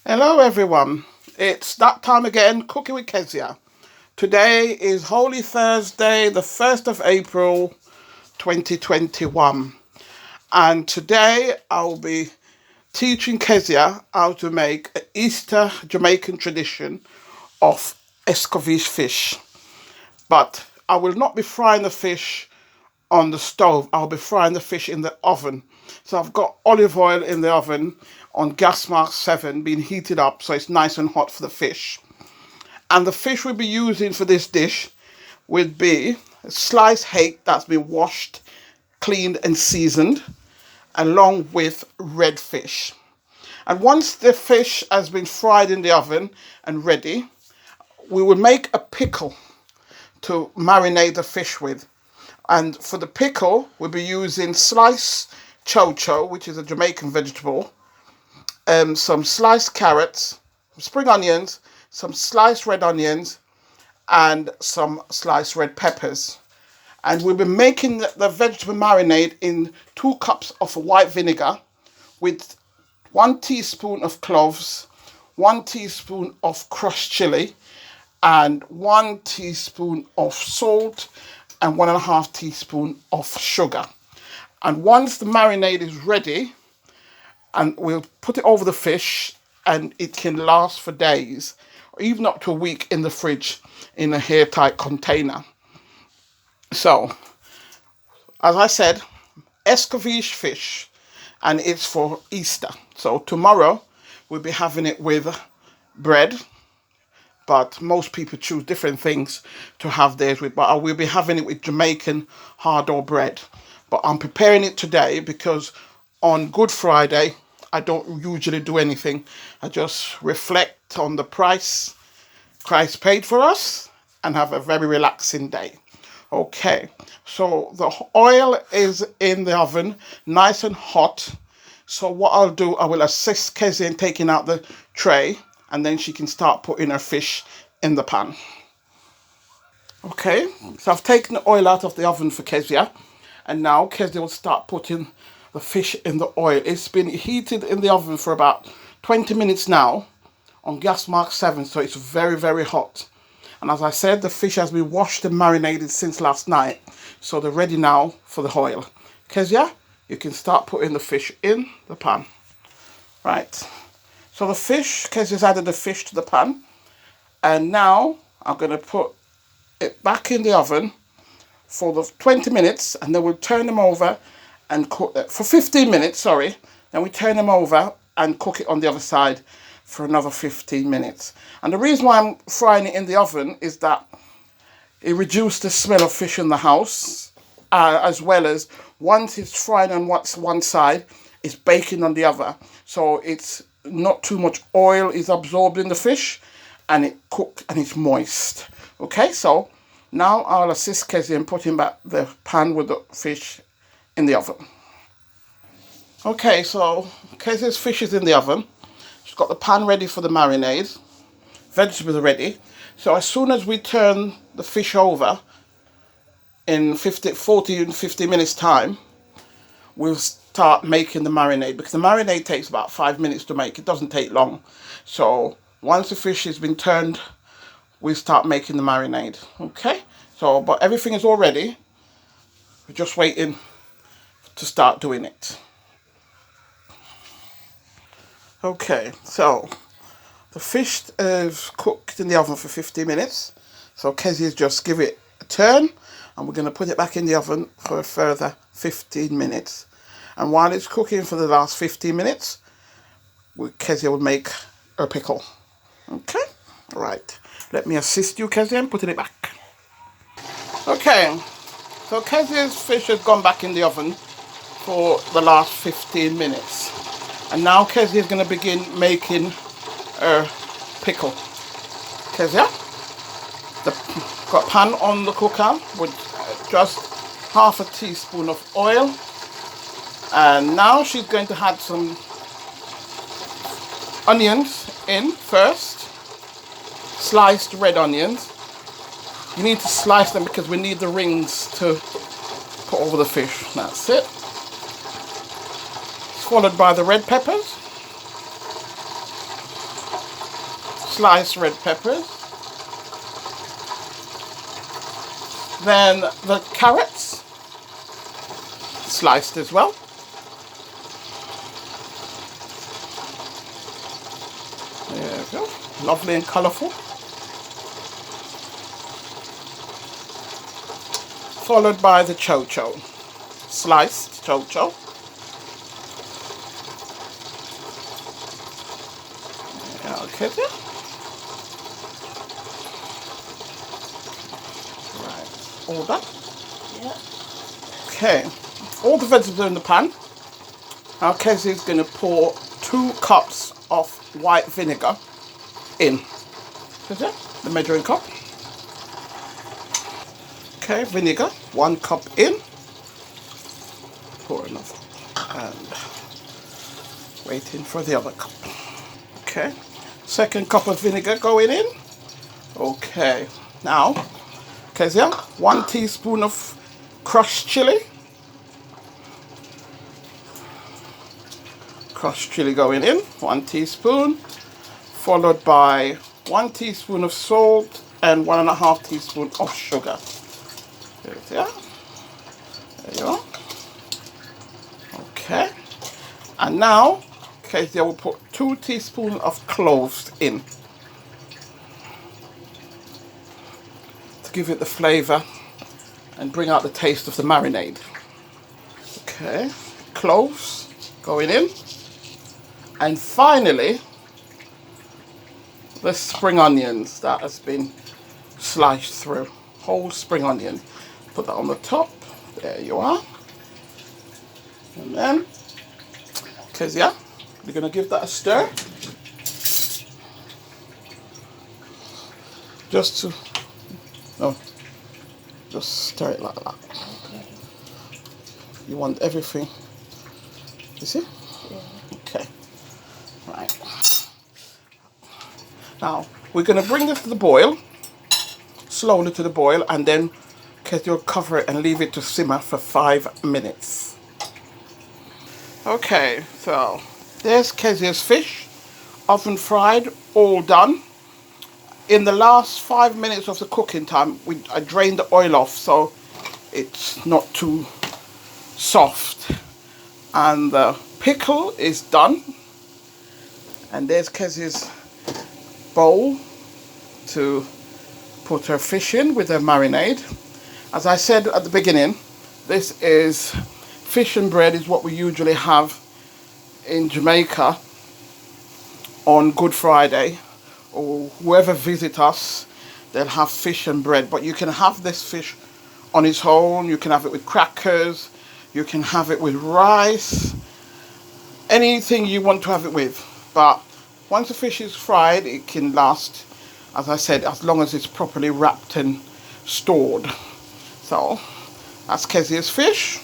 Hello everyone, it's that time again, cooking with Kezia. Today is Holy Thursday, the 1st of April 2021, and today I'll be teaching Kezia how to make an Easter Jamaican tradition of escovitch fish. But I will not be frying the fish on the stove. I'll be frying the fish in the oven. So I've got olive oil in the oven on gas mark 7 being heated up so it's nice and hot for the fish. And the fish we'll be using for this dish would be sliced hake that's been washed, cleaned and seasoned, along with red fish. And once the fish has been fried in the oven and ready, we will make a pickle to marinate the fish with. And for the pickle, we'll be using sliced chocho, which is a Jamaican vegetable, some sliced carrots, spring onions, some sliced red onions, and some sliced red peppers. And we'll be making the vegetable marinade in 2 cups of white vinegar with 1 teaspoon of cloves, 1 teaspoon of crushed chili, and 1 teaspoon of salt, and 1.5 teaspoon of sugar. And once the marinade is ready, and we'll put it over the fish, and it can last for days or even up to a week in the fridge in a airtight container. So, as I said, escovitch fish, and it's for Easter. So tomorrow we'll be having it with bread, but most people choose different things to have theirs with. But I will be having it with Jamaican hard-dough bread. But I'm preparing it today because on Good Friday, I don't usually do anything. I just reflect on the price Christ paid for us and have a very relaxing day. Okay, so the oil is in the oven, nice and hot. So what I'll do, I will assist Kezia in taking out the tray, and then she can start putting her fish in the pan. Okay, so I've taken the oil out of the oven for Kezia, and now Kezia will start putting the fish in the oil. It's been heated in the oven for about 20 minutes now on gas mark 7, so it's very, very hot. And as I said, the fish has been washed and marinated since last night, so they're ready now for the oil. Kezia, you can start putting the fish in the pan. Right, so the fish, Kezia's added the fish to the pan, and now I'm going to put it back in the oven for the 20 minutes, and then we'll turn them over and cook it for 15 minutes, sorry. Then we turn them over and cook it on the other side for another 15 minutes. And the reason why I'm frying it in the oven is that it reduces the smell of fish in the house, as well as once it's fried on one side, it's baking on the other. So it's not too much oil is absorbed in the fish, and it cooked and it's moist. Okay, so now I'll assist Kezia in putting back the pan with the fish in the oven. Okay, so Kezia's fish is in the oven. She's got the pan ready for the marinade. Vegetables are ready. So as soon as we turn the fish over in 40 and 50 minutes time, we'll start making the marinade, because the marinade takes about 5 minutes to make. It doesn't take long. So once the fish has been turned, we'll start making the marinade. Okay, so but everything is all ready. We're just waiting to start doing it. Okay, so the fish is cooked in the oven for 50 minutes. So Kezia's just give it a turn, and we're going to put it back in the oven for a further 15 minutes. And while it's cooking for the last 15 minutes, Kezia will make her pickle. Okay, right. Let me assist you, Kezia, in putting it back. Okay, so Kezia's fish has gone back in the oven for the last 15 minutes. And now Kezia is going to begin making her pickle. Kezia, got a pan on the cooker with just half a teaspoon of oil. And now she's going to add some onions in first. Sliced red onions. You need to slice them because we need the rings to put over the fish. That's it. Followed by the red peppers. sliced red peppers. Then the carrots, sliced as well. There we go, lovely and colourful. Followed by the cho-cho, sliced cho-cho. Okay, right, all done. Yeah. Okay, all the vegetables are in the pan. Now Kezia is going to pour 2 cups of white vinegar in. Kezia, the measuring cup. Okay, vinegar, 1 cup in. Pour another. And waiting for the other cup. Okay, second cup of vinegar going in. Okay, now Kezia, 1 teaspoon of crushed chili. Crushed chili going in, 1 teaspoon. Followed by 1 teaspoon of salt and 1.5 teaspoons of sugar. There you are. Okay. And now, Kezia will put 2 teaspoons of cloves in to give it the flavour and bring out the taste of the marinade. Okay, cloves going in. And finally, the spring onions that has been sliced through. Whole spring onion. Put that on the top. There you are. And then, Kezia, we're going to give that a stir. Just to, no, just stir it like that. Okay. You want everything, you see? Yeah. Okay, right. Now, we're going to bring this to the boil, slowly to the boil, and then Kezia will cover it and leave it to simmer for 5 minutes. Okay, so there's Kezia's fish, oven fried, all done. In the last 5 minutes of the cooking time, I drained the oil off so it's not too soft. And the pickle is done. And there's Kezia's bowl to put her fish in with her marinade. As I said at the beginning, this is fish and bread is what we usually have in Jamaica on Good Friday, or whoever visits us, they'll have fish and bread. But you can have this fish on its own, you can have it with crackers, you can have it with rice, anything you want to have it with. But once the fish is fried, it can last, as I said, as long as it's properly wrapped and stored. So that's Kezia's fish,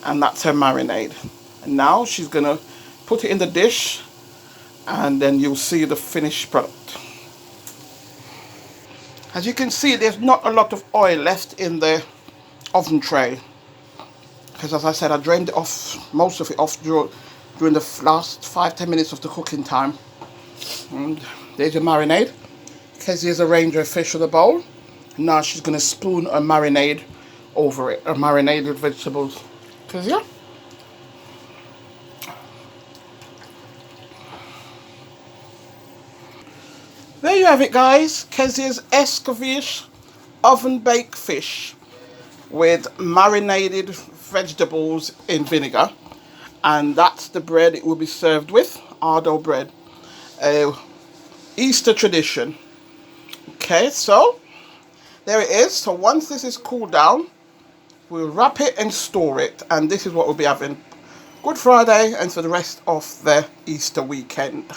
and that's her marinade. And now she's gonna put it in the dish, and then you'll see the finished product. As you can see, there's not a lot of oil left in the oven tray, because as I said, I drained it off, most of it off during the last 5-10 minutes of the cooking time. And there's your marinade. Kezia's arranged her fish in the bowl. Now she's going to spoon her marinade over it, her marinated vegetables. Kezia? There you have it, guys. Kezia's escovitch oven baked fish with marinated vegetables in vinegar. And that's the bread it will be served with, Ardo bread. Easter tradition. Okay, so there it is. So once this is cooled down, we'll wrap it and store it. And this is what we'll be having Good Friday and for the rest of the Easter weekend.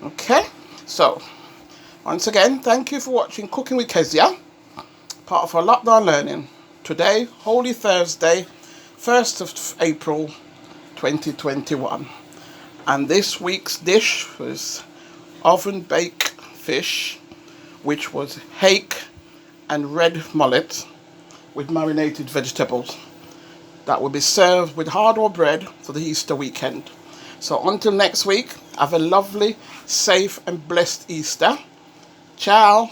Okay, so once again, thank you for watching Cooking with Kezia, part of our lockdown learning. Today, Holy Thursday, 1st of April 2021. And this week's dish was oven baked fish, which was hake and red mullet with marinated vegetables. That will be served with hard-boiled bread for the Easter weekend. So until next week, Have a lovely, safe and blessed Easter. Ciao.